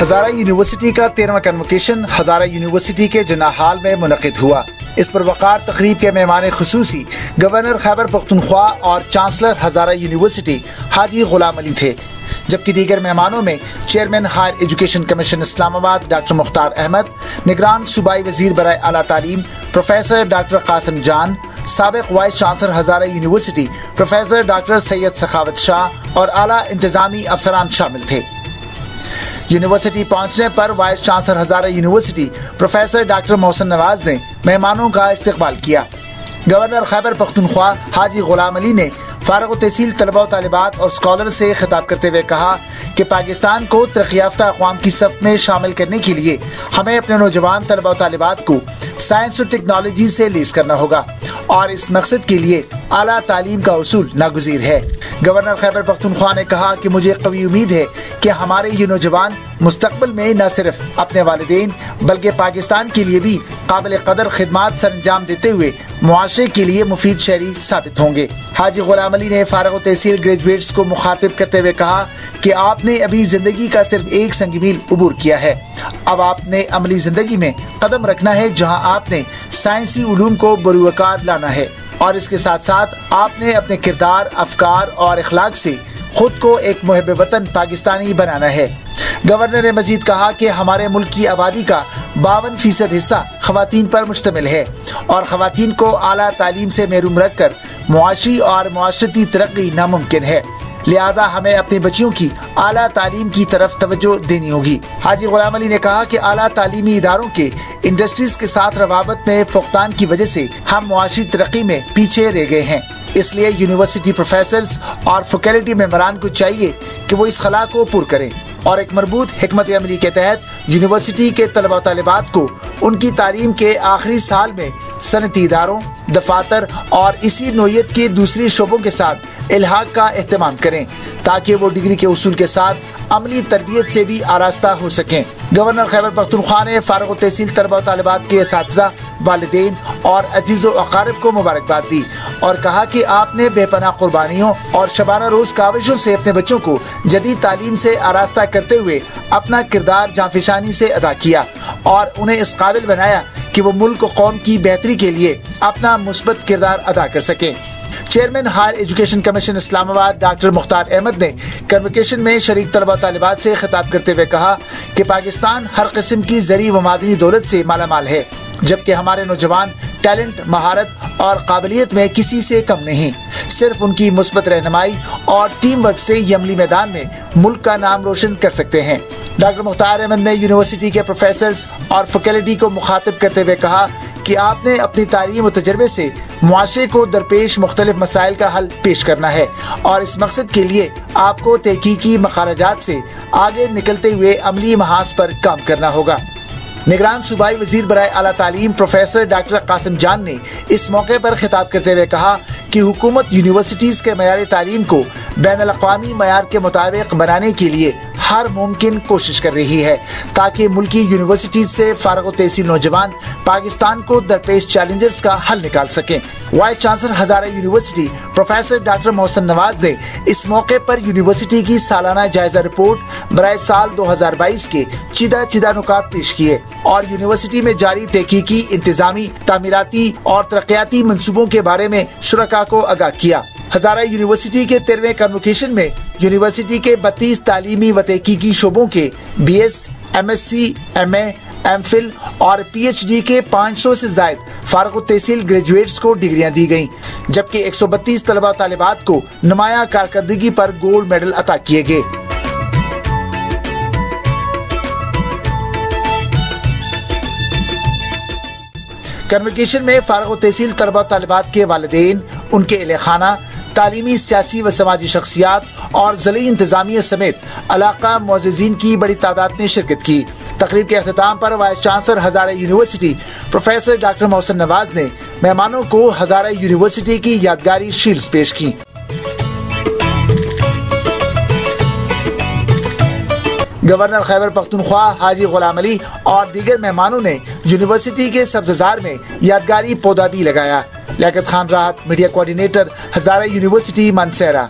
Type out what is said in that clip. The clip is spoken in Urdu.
ہزارہ یونیورسٹی کا 13واں کنوکیشن ہزارہ یونیورسٹی کے جناح ہال میں منعقد ہوا۔ اس پر وقار تقریب کے مہمان خصوصی گورنر خیبر پختونخوا اور چانسلر ہزارہ یونیورسٹی حاجی غلام علی تھے، جبکہ دیگر مہمانوں میں چیئرمین ہائر ایجوکیشن کمیشن اسلام آباد ڈاکٹر مختار احمد، نگران صوبائی وزیر برائے اعلیٰ تعلیم پروفیسر ڈاکٹر قاسم جان، سابق vice chancellor Hazara university professor doctor Syed Sakhawat Shah اور اعلیٰ انتظامی افسران شامل تھے۔ یونیورسٹی پہنچنے پر vice chancellor Hazara university professor doctor Mohsin Nawaz نے مہمانوں کا استقبال کیا۔ گورنر خیبر پختونخوا حاجی غلام علی نے فارغ التحصیل طلباء و طالبات اور اسکالر سے خطاب کرتے ہوئے کہا کہ پاکستان کو ترقی یافتہ اقوام کی صف میں شامل کرنے کے لیے ہمیں اپنے نوجوان طلباء و طالبات کو سائنس اور ٹیکنالوجی سے لیس کرنا ہوگا اور اس مقصد کے لیے اعلیٰ تعلیم کا حصول ناگزیر ہے۔ گورنر خیبر پختونخوا نے کہا کہ مجھے قوی امید ہے کہ ہمارے یہ نوجوان مستقبل میں نہ صرف اپنے والدین بلکہ پاکستان کے لیے بھی قابل قدر خدمات سر انجام دیتے ہوئے معاشرے کے لیے مفید شہری ثابت ہوں گے۔ حاجی غلام علی نے فارغ التحصیل گریجویٹس کو مخاطب کرتے ہوئے کہا کہ آپ نے ابھی زندگی کا صرف ایک سنگ میل عبور کیا ہے، اب آپ نے عملی زندگی میں قدم رکھنا ہے جہاں آپ نے سائنسی علوم کو بروکار لانا ہے، اور اس کے ساتھ ساتھ آپ نے اپنے کردار، افکار اور اخلاق سے خود کو ایک محب وطن پاکستانی بنانا ہے۔ گورنر نے مزید کہا کہ ہمارے ملک کی آبادی کا 52% حصہ خواتین پر مشتمل ہے اور خواتین کو اعلیٰ تعلیم سے محروم رکھ کر معاشی اور معاشرتی ترقی ناممکن ہے، لہٰذا ہمیں اپنی بچیوں کی اعلیٰ تعلیم کی طرف توجہ دینی ہوگی۔ حاجی غلام علی نے کہا کہ اعلیٰ تعلیمی اداروں کے انڈسٹریز کے ساتھ روابط میں فقدان کی وجہ سے ہم معاشی ترقی میں پیچھے رہ گئے ہیں، اس لیے یونیورسٹی پروفیسرز اور فیکلٹی ممبران کو چاہیے کہ وہ اس خلا کو پر کریں اور ایک مربوط حکمت عملی کے تحت یونیورسٹی کے طلباء و طالبات کو ان کی تعلیم کے آخری سال میں صنعتی اداروں، دفاتر اور اسی نوعیت کے دوسری شعبوں کے ساتھ الحاق کا اہتمام کریں تاکہ وہ ڈگری کے اصول کے ساتھ عملی تربیت سے بھی آراستہ ہو سکیں۔ گورنر خیبر پختونخوا نے فارغ التحصیل طلباء و طالبات کے اساتذہ، والدین اور عزیز و اقارب کو مبارکباد دی اور کہا کہ آپ نے بے پناہ قربانیوں اور شبانہ روز کاوشوں سے اپنے بچوں کو جدید تعلیم سے آراستہ کرتے ہوئے اپنا کردار جانفشانی سے ادا کیا اور انہیں اس قابل بنایا کہ وہ ملک و قوم کی بہتری کے لیے اپنا مثبت کردار ادا کر سکیں۔ چیئرمین ہائر ایجوکیشن کمیشن اسلام آباد ڈاکٹر مختار احمد نے کنوکیشن میں شریک طلباء طالبات سے خطاب کرتے ہوئے کہا کہ پاکستان ہر قسم کی زرعی و معدنی دولت سے مالا مال ہے، جبکہ ہمارے نوجوان ٹیلنٹ، مہارت اور قابلیت میں کسی سے کم نہیں، صرف ان کی مثبت رہنمائی اور ٹیم ورک سے یہ عملی میدان میں ملک کا نام روشن کر سکتے ہیں۔ ڈاکٹر مختار احمد نے یونیورسٹی کے پروفیسرز اور فیکلٹی کو مخاطب کرتے ہوئے کہا کہ آپ نے اپنی تعلیم و تجربے سے معاشرے کو درپیش مختلف مسائل کا حل پیش کرنا ہے اور اس مقصد کے لیے آپ کو تحقیقی مخارجات سے آگے نکلتے ہوئے عملی محاذ پر کام کرنا ہوگا۔ نگران صوبائی وزیر برائے اعلیٰ تعلیم پروفیسر ڈاکٹر قاسم جان نے اس موقع پر خطاب کرتے ہوئے کہا کہ حکومت یونیورسٹیز کے معیار تعلیم کو بین الاقوامی معیار کے مطابق بنانے کے لیے ہر ممکن کوشش کر رہی ہے تاکہ ملکی یونیورسٹیز سے فارغ التحصیل نوجوان پاکستان کو درپیش چیلنجز کا حل نکال سکیں۔ Vice chancellor Hazara university professor doctor Mohsin Nawaz نے اس موقع پر یونیورسٹی کی سالانہ جائزہ رپورٹ برائے سال 2022 کے چیدہ نکات پیش کیے اور یونیورسٹی میں جاری تحقیقی، انتظامی، تعمیراتی اور ترقیاتی منصوبوں کے بارے میں شرکاء کو آگاہ کیا۔ ہزارہ یونیورسٹی کے 13ویں کنوکیشن میں یونیورسٹی کے 32 تعلیمی و تحقیقی شعبوں کے BS، MSc، MA، MPhil اور PhD کے 500 سے زائد فارغ التحصیل گریجویٹس کو ڈگریاں دی گئیں، جبکہ 132 طلباء و طالبات کو نمایاں کارکردگی پر گولڈ میڈل عطا کیے گئے۔ کنوکیشن میں فارغ التحصیل طلباء و طالبات کے والدین، ان کے اہل خانہ، تعلیمی، سیاسی و سماجی شخصیات اور ضلعی انتظامیہ سمیت علاقہ معززین کی بڑی تعداد نے شرکت کی۔ تقریب کے اختتام پر vice chancellor Hazara university professor doctor Mohsin Nawaz نے مہمانوں کو ہزارہ یونیورسٹی کی یادگاری شیلڈز پیش کی۔ گورنر خیبر پختونخوا حاجی غلام علی اور دیگر مہمانوں نے یونیورسٹی کے سبززار میں یادگاری پودا بھی لگایا۔ Liaquat Khan Rahat, media coordinator, Hazara university, Mansehra.